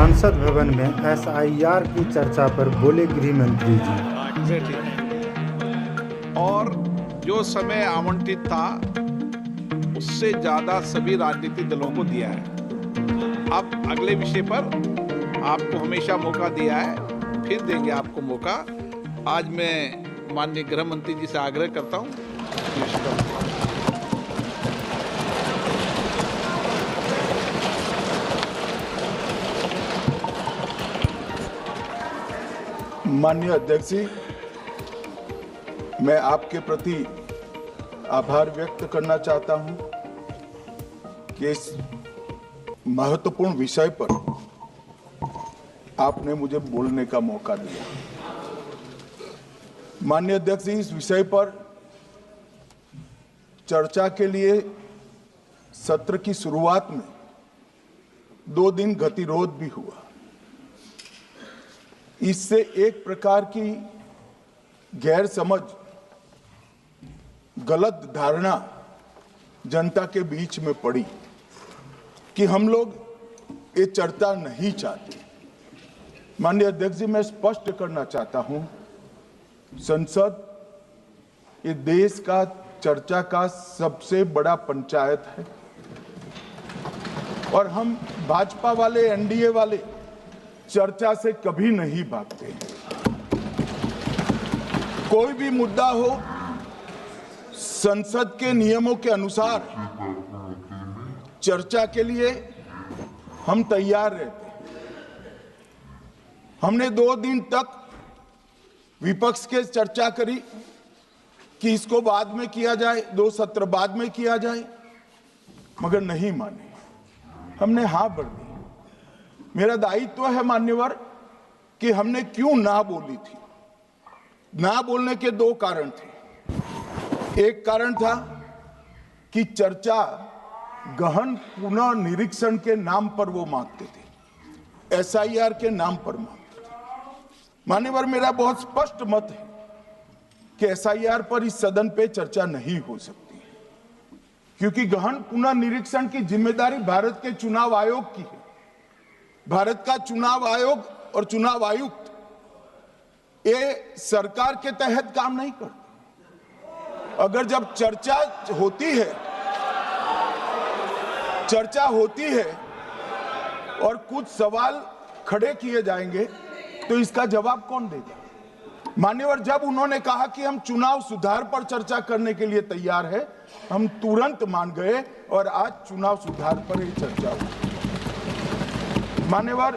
संसद भवन में एसआईआर की चर्चा पर बोले गृह मंत्री जी। और जो समय आवंटित था उससे ज्यादा सभी राजनीतिक दलों को दिया है। अब अगले विषय पर आपको हमेशा मौका दिया है, फिर देंगे आपको मौका। आज मैं माननीय गृह मंत्री जी से आग्रह करता हूं। माननीय अध्यक्ष जी, मैं आपके प्रति आभार व्यक्त करना चाहता हूं कि इस महत्वपूर्ण विषय पर आपने मुझे बोलने का मौका दिया। माननीय अध्यक्ष जी, इस विषय पर चर्चा के लिए सत्र की शुरुआत में 2 दिन गतिरोध भी हुआ। इससे एक प्रकार की गैर समझ, गलत धारणा जनता के बीच में पड़ी कि हम लोग ये चर्चा नहीं चाहते। माननीय अध्यक्ष जी, मैं स्पष्ट करना चाहता हूं, संसद ये देश का चर्चा का सबसे बड़ा पंचायत है और हम भाजपा वाले, एनडीए वाले चर्चा से कभी नहीं भागते। कोई भी मुद्दा हो, संसद के नियमों के अनुसार चर्चा के लिए हम तैयार रहते हैं। हमने 2 दिन तक विपक्ष के चर्चा करी कि इसको बाद में किया जाए, 2 सत्र बाद में किया जाए, मगर नहीं माने। हमने हाँ भर दी। मेरा दायित्व है मान्यवर कि हमने क्यों ना बोली थी। ना बोलने के 2 कारण थे। एक कारण था कि चर्चा गहन पुनः निरीक्षण के नाम पर वो मांगते थे, एसआईआर के नाम पर मांगते थे। मान्यवर, मेरा बहुत स्पष्ट मत है कि एसआईआर पर इस सदन पे चर्चा नहीं हो सकती, क्योंकि गहन पुनः निरीक्षण की जिम्मेदारी भारत के चुनाव आयोग की है। भारत का चुनाव आयोग और चुनाव आयुक्त ये सरकार के तहत काम नहीं करते। अगर जब चर्चा होती है और कुछ सवाल खड़े किए जाएंगे तो इसका जवाब कौन देगा? मान्यवर, जब उन्होंने कहा कि हम चुनाव सुधार पर चर्चा करने के लिए तैयार है, हम तुरंत मान गए और आज चुनाव सुधार पर ही चर्चा हुई। मान्यवर,